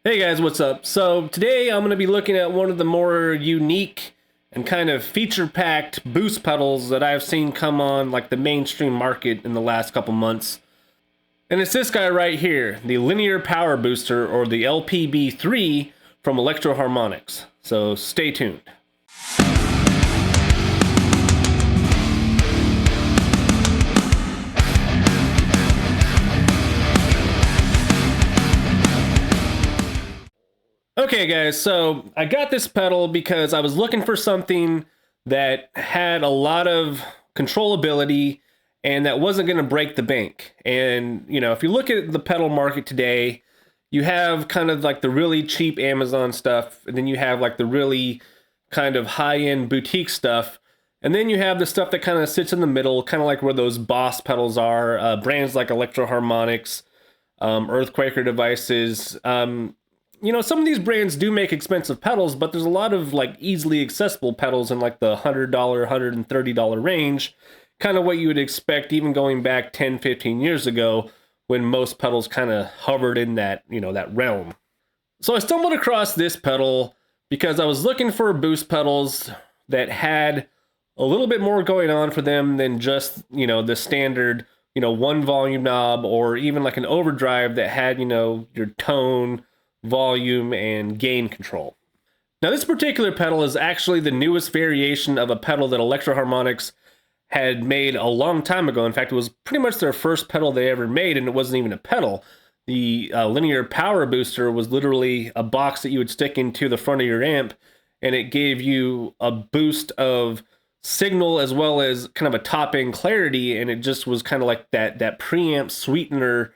Hey guys, what's up? So today I'm going to be looking at one of the more unique and kind of feature-packed boost pedals that I've seen come on like the mainstream market in the last couple months. And it's this guy right here, the Linear Power Booster, or the LPB3 from Electro-Harmonix. So stay tuned. Okay guys, so I got this pedal because I was looking for something that had a lot of controllability and that wasn't going to break the bank. And, you know, if you look at the pedal market today, you have kind of like the really cheap Amazon stuff, and then you have like the really kind of high-end boutique stuff, and then you have the stuff that kind of sits in the middle, kind of like where those Boss pedals are, brands like Electro-Harmonix, Earthquaker devices. You know, some of these brands do make expensive pedals, but there's a lot of like easily accessible pedals in like the $100, $130 range, kind of what you would expect even going back 10, 15 years ago when most pedals kind of hovered in that, you know, that realm. So I stumbled across this pedal because I was looking for boost pedals that had a little bit more going on for them than just, you know, the standard, you know, one volume knob, or even like an overdrive that had, you know, your tone, volume, and gain control. Now this particular pedal is actually the newest variation of a pedal that Electro-Harmonix had made a long time ago. In fact, it was pretty much their first pedal they ever made, and it wasn't even a pedal. The Linear Power Booster was literally a box that you would stick into the front of your amp, and it gave you a boost of signal as well as kind of a top-end clarity, and it just was kind of like that preamp sweetener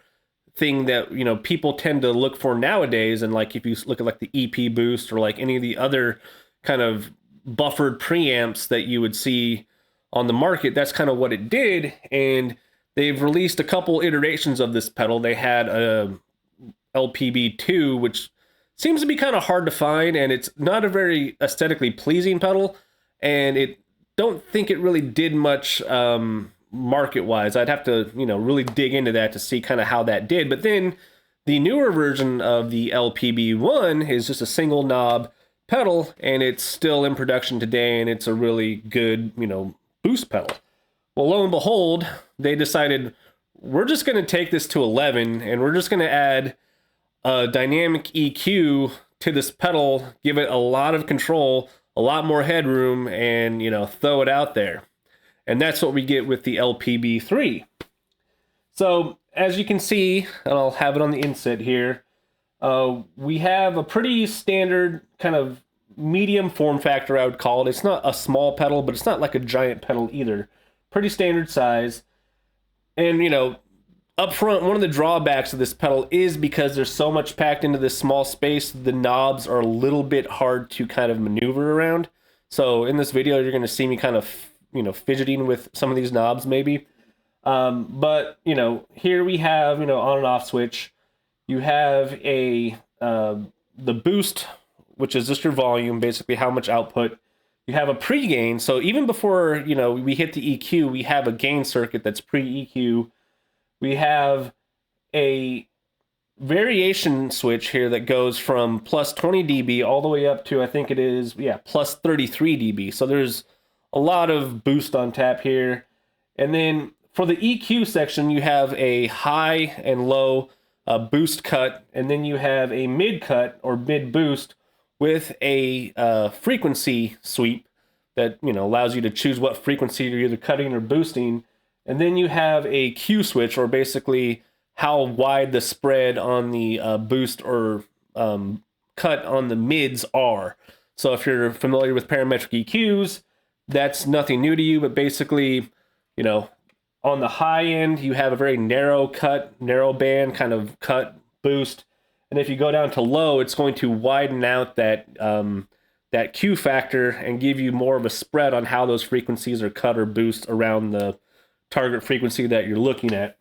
thing that, you know, people tend to look for nowadays. And like if you look at like the EP boost or like any of the other kind of buffered preamps that you would see on the market, that's kind of what it did. And they've released a couple iterations of this pedal. They had a LPB2, which seems to be kind of hard to find, and it's not a very aesthetically pleasing pedal, and it don't think it really did much market wise. I'd have to, you know, really dig into that to see kind of how that did. But then the newer version of the LPB1 is just a single knob pedal, and it's still in production today, and it's a really good, you know, boost pedal. Well, lo and behold, they decided we're just going to take this to 11, and we're just going to add a dynamic EQ to this pedal, give it a lot of control, a lot more headroom, and, you know, throw it out there. And that's what we get with the LPB3. So as you can see, and I'll have it on the inset here, we have a pretty standard kind of medium form factor, I would call it. It's not a small pedal, but it's not like a giant pedal either. Pretty standard size. And, you know, up front, one of the drawbacks of this pedal is because there's so much packed into this small space, the knobs are a little bit hard to kind of maneuver around. So in this video, you're going to see me kind of, you know, fidgeting with some of these knobs maybe. But, you know, here we have, you know, on and off switch. You have a the boost, which is just your volume, basically how much output. You have a pre-gain. So even before, you know, we hit the EQ, we have a gain circuit that's pre-EQ. We have a variation switch here that goes from plus 20 dB all the way up to, I think it is, yeah, plus 33 dB. So there's a lot of boost on tap here. And then for the EQ section, you have a high and low boost cut, and then you have a mid cut or mid boost with a frequency sweep that, you know, allows you to choose what frequency you're either cutting or boosting. And then you have a Q switch, or basically how wide the spread on the boost or cut on the mids are. So if you're familiar with parametric EQs, that's nothing new to you, but basically, you know, on the high end, you have a very narrow cut, narrow band kind of cut boost. And if you go down to low, it's going to widen out that that Q factor and give you more of a spread on how those frequencies are cut or boost around the target frequency that you're looking at.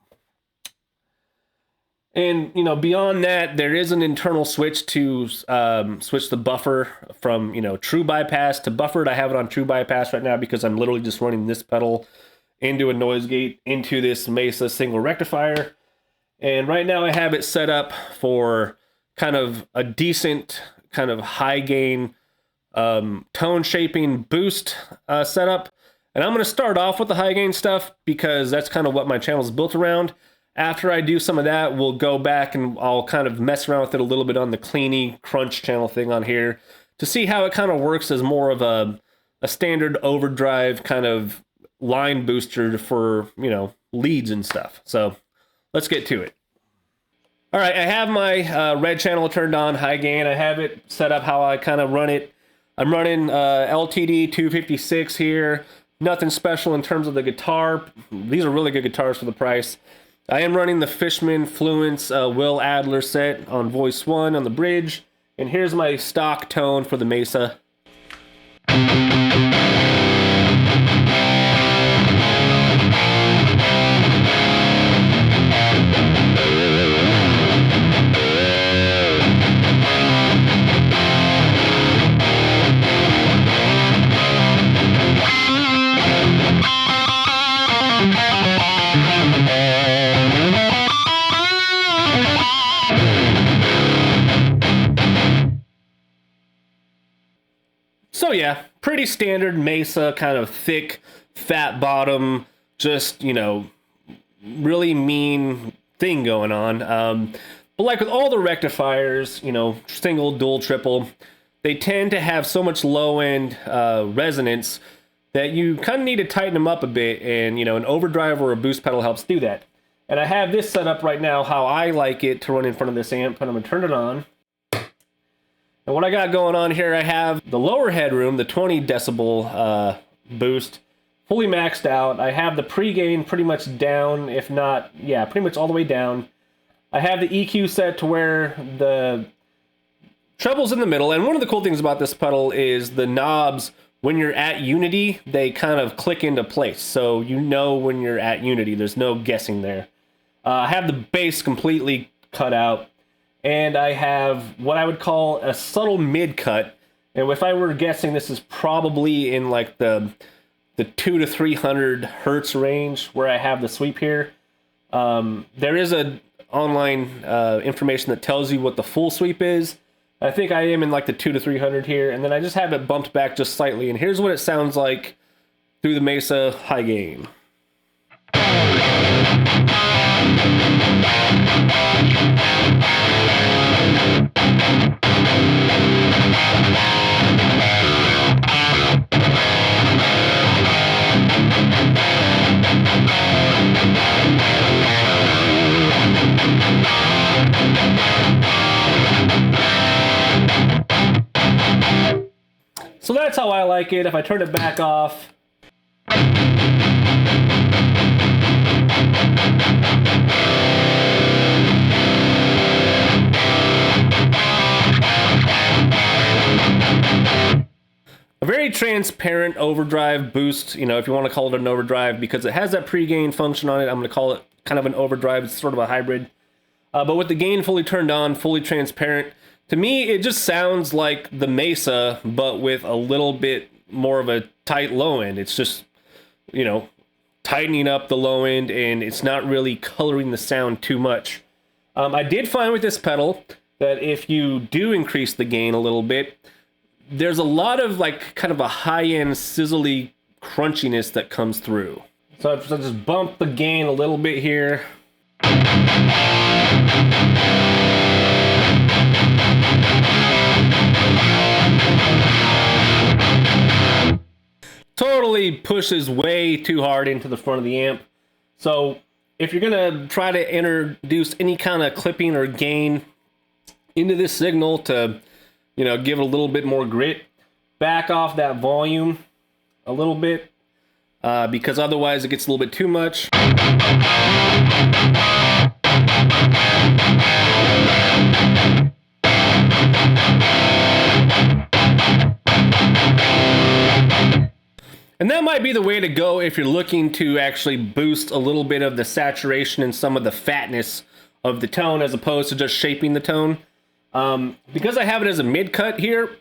And, you know, beyond that, there is an internal switch to switch the buffer from, you know, true bypass to buffered. I have it on true bypass right now because I'm literally just running this pedal into a noise gate into this Mesa single rectifier. And right now I have it set up for kind of a decent kind of high gain tone shaping boost setup. And I'm going to start off with the high gain stuff because that's kind of what my channel is built around. After I do some of that, we'll go back and I'll kind of mess around with it a little bit on the cleany crunch channel thing on here to see how it kind of works as more of a standard overdrive kind of line booster for, you know, leads and stuff. So let's get to it. All right, I have my red channel turned on, high gain. I have it set up how I kind of run it. I'm running LTD 256 here. Nothing special in terms of the guitar. These are really good guitars for the price. I am running the Fishman Fluence Will Adler set on voice 1 on the bridge. And here's my stock tone for the Mesa. So yeah, pretty standard Mesa, kind of thick, fat bottom, just, you know, really mean thing going on. But like with all the rectifiers, you know, single, dual, triple, they tend to have so much low-end resonance that you kind of need to tighten them up a bit, and, you know, an overdrive or a boost pedal helps do that. And I have this set up right now how I like it to run in front of this amp, and I'm going to turn it on. And what I got going on here, I have the lower headroom, the 20 decibel boost, fully maxed out. I have the pre-gain pretty much down, if not, yeah, pretty much all the way down. I have the EQ set to where the treble's in the middle. And one of the cool things about this pedal is the knobs, when you're at unity, they kind of click into place. So you know when you're at unity, there's no guessing there. I have the bass completely cut out. And I have what I would call a subtle mid-cut. And if I were guessing, this is probably in like the 200 to 300 hertz range where I have the sweep here. There is a online information that tells you what the full sweep is. I think I am in like the 200 to 300 here. And then I just have it bumped back just slightly. And here's what it sounds like through the Mesa high gain. So that's how I like it. If I turn it back off, a very transparent overdrive boost, you know, if you want to call it an overdrive, because it has that pre-gain function on it. I'm going to call it kind of an overdrive. It's sort of a hybrid. But with the gain fully turned on, fully transparent, to me, it just sounds like the Mesa, but with a little bit more of a tight low end. It's just, you know, tightening up the low end, and it's not really coloring the sound too much. I did find with this pedal that if you do increase the gain a little bit, there's a lot of like kind of a high-end sizzly crunchiness that comes through. So I'll just bump the gain a little bit here. Totally pushes way too hard into the front of the amp. So if you're gonna try to introduce any kind of clipping or gain into this signal to, you know, give it a little bit more grit, back off that volume a little bit, because otherwise it gets a little bit too much. And that might be the way to go if you're looking to actually boost a little bit of the saturation and some of the fatness of the tone as opposed to just shaping the tone. Because I have it as a mid-cut here,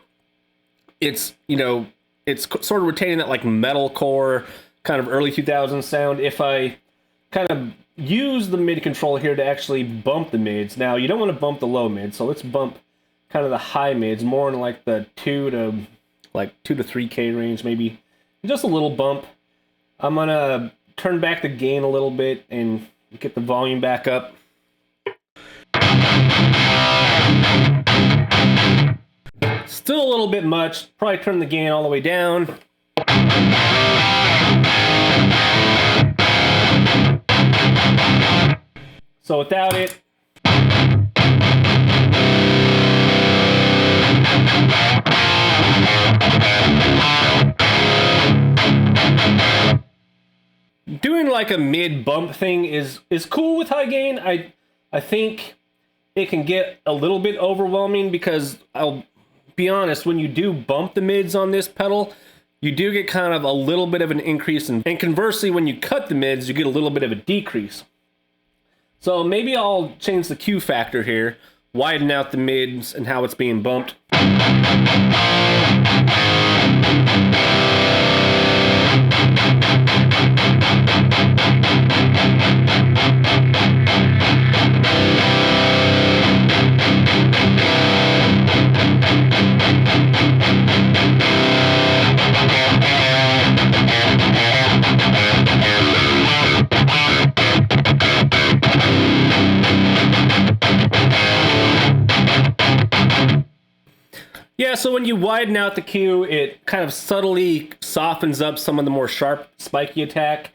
it's, you know, it's sort of retaining that like metalcore kind of early 2000s sound. If I kind of use the mid control here to actually bump the mids. Now, you don't want to bump the low mids, so let's bump kind of the high mids, more in like the 2 to 3K range, maybe. Just a little bump. I'm gonna turn back the gain a little bit and get the volume back up. Still a little bit much. Probably turn the gain all the way down. So without it, doing like a mid bump thing is cool with high gain. I think it can get a little bit overwhelming because I'll be honest, when you do bump the mids on this pedal, you do get kind of a little bit of an increase, and conversely, when you cut the mids, you get a little bit of a decrease. So maybe I'll change the Q factor here, widen out the mids and how it's being bumped. Yeah, so when you widen out the Q, it kind of subtly softens up some of the more sharp, spiky attack.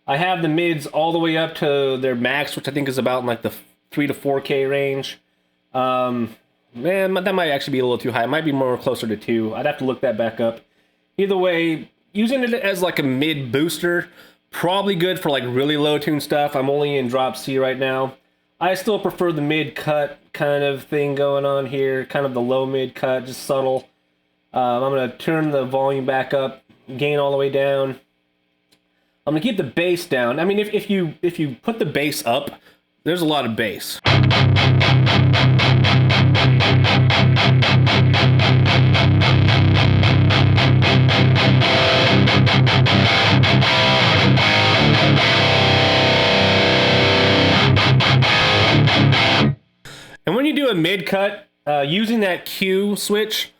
I have the mids all the way up to their max, which I think is about in like the 3 to 4K range. Man, that might actually be a little too high. It might be more closer to 2. I'd have to look that back up. Either way, using it as like a mid booster, probably good for like really low tune stuff. I'm only in drop C right now. I still prefer the mid cut kind of thing going on here, kind of the low mid cut, just subtle. I'm going to turn the volume back up, gain all the way down. I'm going to keep the bass down. I mean, if you put the bass up, there's a lot of bass. And when you do a mid cut, using that Q switch,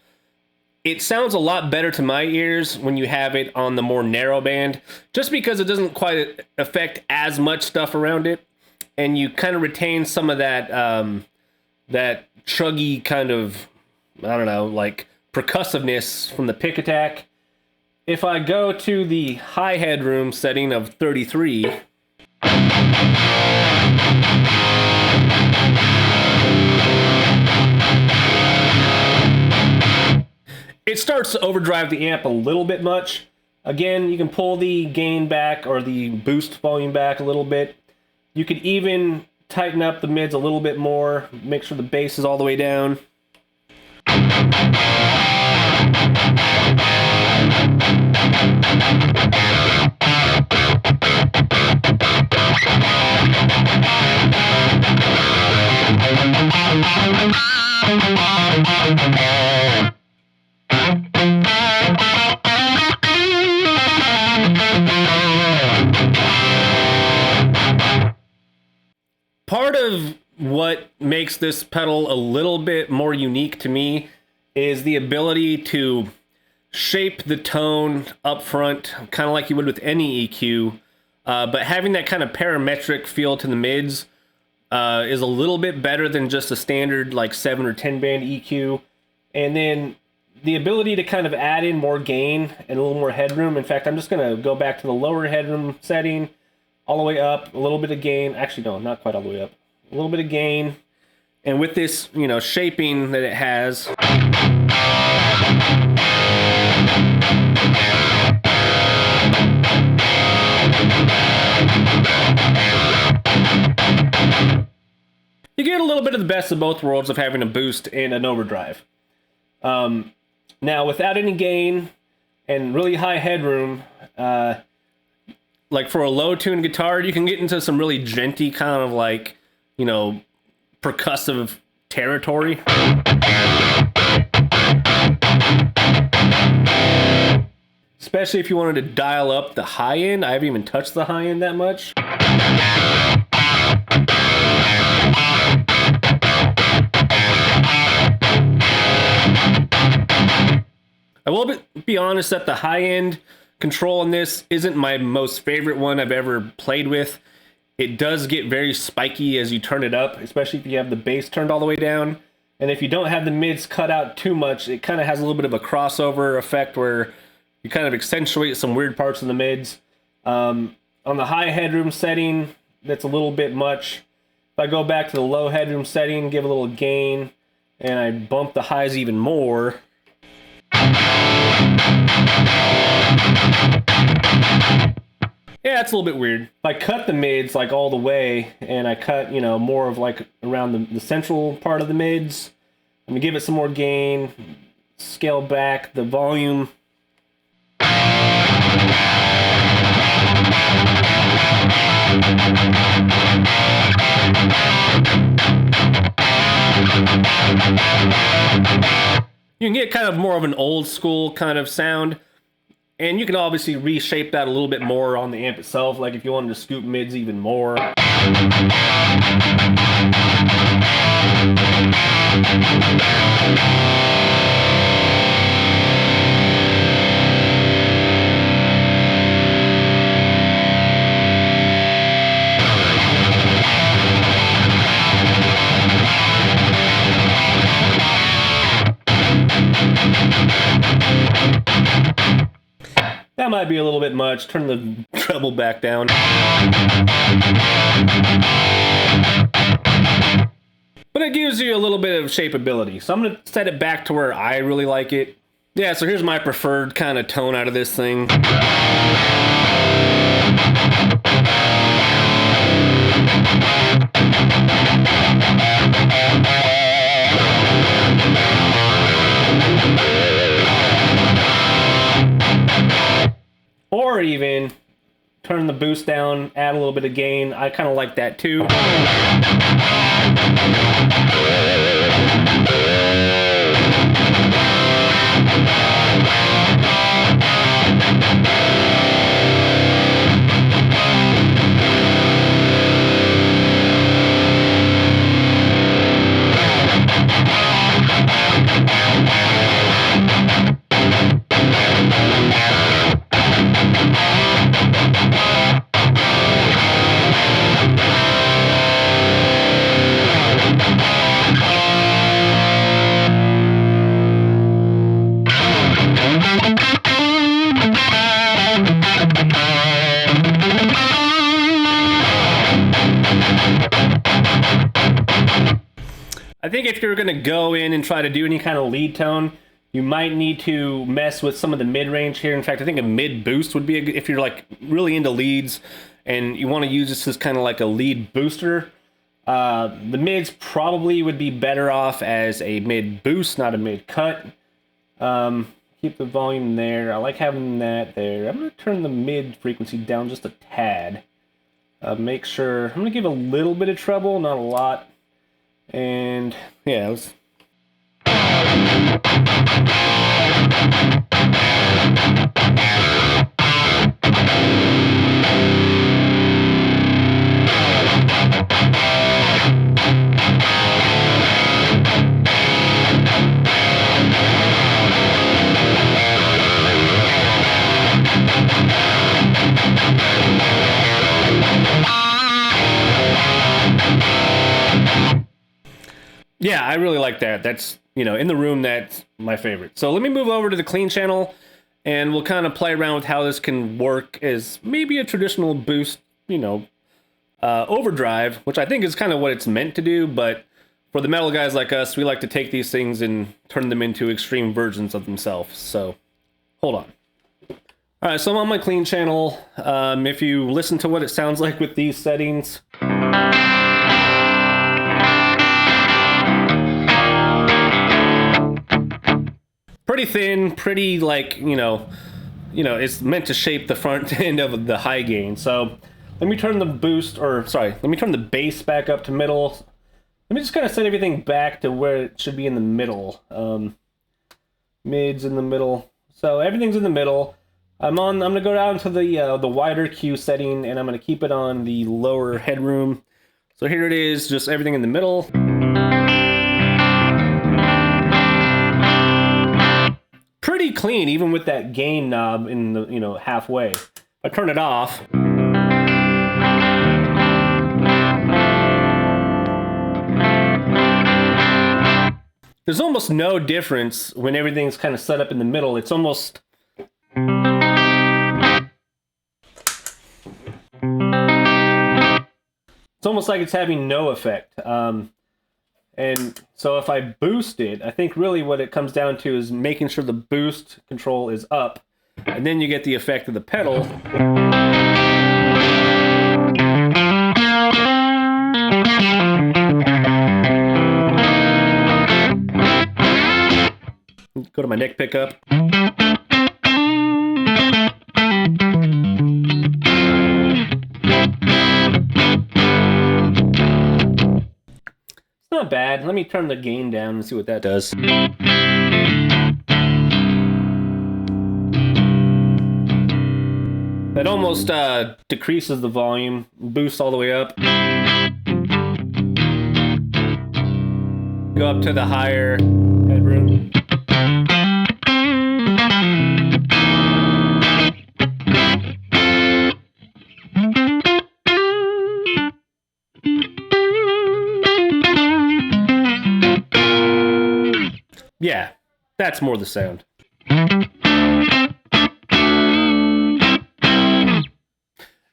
it sounds a lot better to my ears when you have it on the more narrow band, just because it doesn't quite affect as much stuff around it, and you kind of retain some of that that chuggy kind of, I don't know, like percussiveness from the pick attack. If I go to the high headroom setting of 33, it starts to overdrive the amp a little bit much. Again, you can pull the gain back or the boost volume back a little bit. You could even tighten up the mids a little bit more, make sure the bass is all the way down. Part of what makes this pedal a little bit more unique to me is the ability to shape the tone up front, kind of like you would with any EQ, but having that kind of parametric feel to the mids is a little bit better than just a standard like 7 or 10 band EQ. And then the ability to kind of add in more gain and a little more headroom. In fact, I'm just going to go back to the lower headroom setting, all the way up, a little bit of gain. Actually, no, not quite all the way up. A little bit of gain. And with this, you know, shaping that it has, you get a little bit of the best of both worlds of having a boost and an overdrive. Now, without any gain and really high headroom, like for a low tune guitar, you can get into some really djenty kind of like, you know, percussive territory. Especially if you wanted to dial up the high end. I haven't even touched the high end that much. I will be honest that the high-end control on this isn't my most favorite one I've ever played with. It does get very spiky as you turn it up, especially if you have the bass turned all the way down. And if you don't have the mids cut out too much, it kind of has a little bit of a crossover effect where you kind of accentuate some weird parts in the mids. On the high headroom setting, that's a little bit much. If I go back to the low headroom setting, give a little gain, and I bump the highs even more, yeah, it's a little bit weird. If I cut the mids like all the way, and I cut, you know, more of like around the central part of the mids, I'm gonna give it some more gain, scale back the volume. You can get kind of more of an old school kind of sound, and you can obviously reshape that a little bit more on the amp itself, like if you wanted to scoop mids even more. That might be a little bit much. Turn the treble back down. But it gives you a little bit of shapeability. So I'm going to set it back to where I really like it. Yeah, so here's my preferred kind of tone out of this thing. Or even turn the boost down, add a little bit of gain. I kind of like that too. I think if you're going to go in and try to do any kind of lead tone, you might need to mess with some of the mid-range here. In fact, I think a mid-boost would be if you're like really into leads and you want to use this as kind of like a lead booster. The mids probably would be better off as a mid-boost, not a mid-cut. Keep the volume there. I like having that there. I'm going to turn the mid frequency down just a tad. Make sure, I'm going to give a little bit of treble, not a lot. And yeah, let's... Yeah, I really like that. That's, you know, in the room, that's my favorite. So let me move over to the clean channel and we'll kind of play around with how this can work as maybe a traditional boost, you know, overdrive, which I think is kind of what it's meant to do. But for the metal guys like us, we like to take these things and turn them into extreme versions of themselves. So hold on. All right, so I'm on my clean channel. If you listen to what it sounds like with these settings, pretty thin, pretty like, you know, it's meant to shape the front end of the high gain. So let me turn the boost, or sorry, let me turn the bass back up to middle. Let me just kind of set everything back to where it should be in the middle. Mids in the middle. So everything's in the middle. I'm gonna go down to the wider Q setting, and I'm gonna keep it on the lower headroom. So here it is, just everything in the middle. Pretty clean, even with that gain knob in the, you know, halfway. If I turn it off, there's almost no difference when everything's kind of set up in the middle. It's almost like it's having no effect. And so if I boost it, I think really what it comes down to is making sure the boost control is up, and then you get the effect of the pedal. Go to my neck pickup. Not bad. Let me turn the gain down and see what that does. That almost decreases the volume, boosts all the way up. Go up to the higher headroom. Yeah, that's more the sound.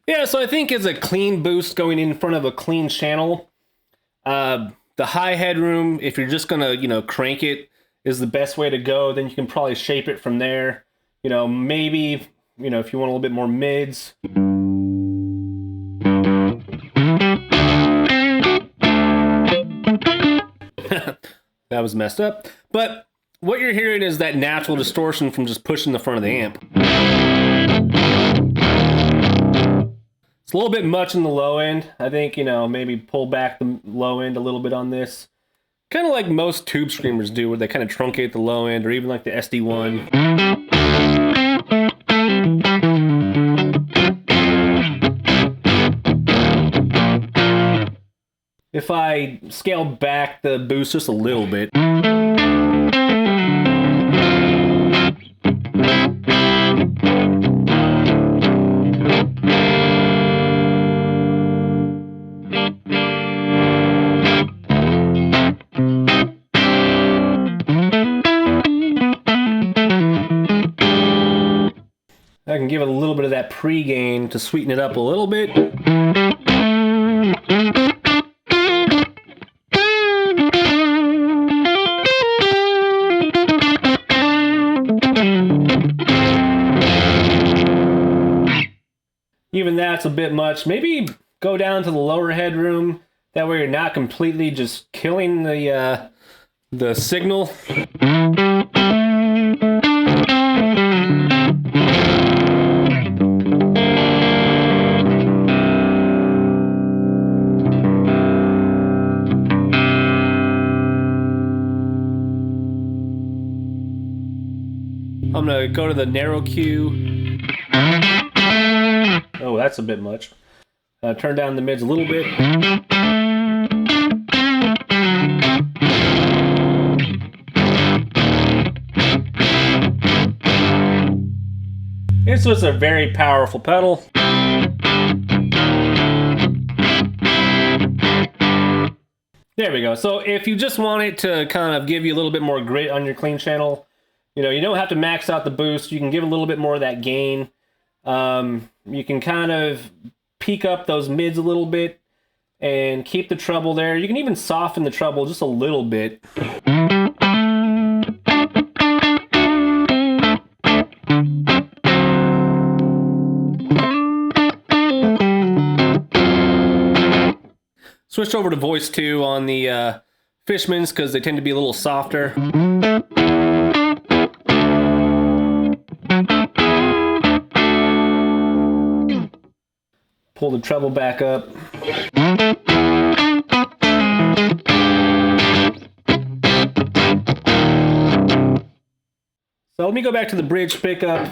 Yeah, so I think it's a clean boost going in front of a clean channel. The high headroom, if you're just gonna, you know, crank it, is the best way to go. Then you can probably shape it from there. You know, maybe, you know, if you want a little bit more mids. That was messed up. But what you're hearing is that natural distortion from just pushing the front of the amp. It's a little bit much in the low end. I think, you know, maybe pull back the low end a little bit on this. Kind of like most tube screamers do, where they kind of truncate the low end, or even like the SD1. If I scale back the boost just a little bit. I can give it a little bit of that pre-gain to sweeten it up a little bit. Even that's a bit much. Maybe go down to the lower headroom. That way you're not completely just killing the signal. I'm gonna go to the narrow Q. Oh, that's a bit much. Turn down the mids a little bit. This was a very powerful pedal. There we go. So if you just want it to kind of give you a little bit more grit on your clean channel, you know, you don't have to max out the boost. You can give a little bit more of that gain. You can kind of peak up those mids a little bit and keep the treble there. You can even soften the treble just a little bit. Switched over to voice 2 on the Fishmans because they tend to be a little softer. Pull the treble back up. So let me go back to the bridge pickup.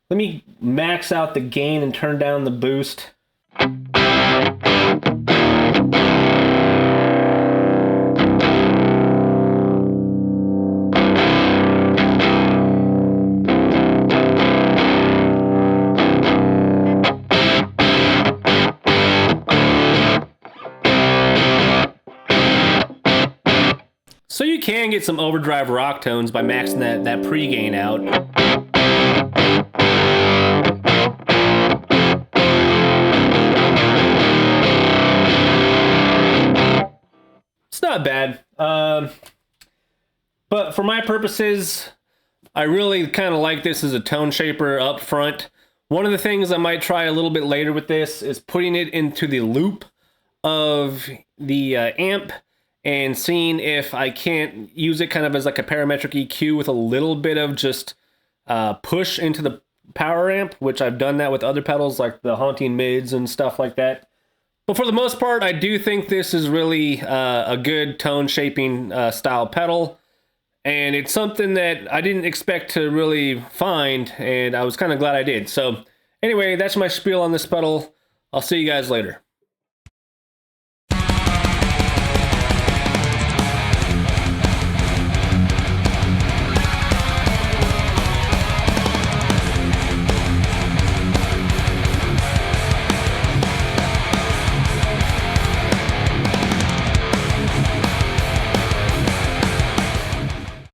Let me max out the gain and turn down the boost. can get some overdrive rock tones by maxing that pre-gain out. It's not bad. But for my purposes, I really kind of like this as a tone shaper up front. One of the things I might try a little bit later with this is putting it into the loop of the amp and seeing if I can't use it kind of as like a parametric EQ with a little bit of just push into the power amp, which I've done that with other pedals like the haunting mids and stuff like that. But for the most part, I do think this is really a good tone shaping style pedal. And it's something that I didn't expect to really find, and I was kind of glad I did. So anyway, that's my spiel on this pedal. I'll see you guys later.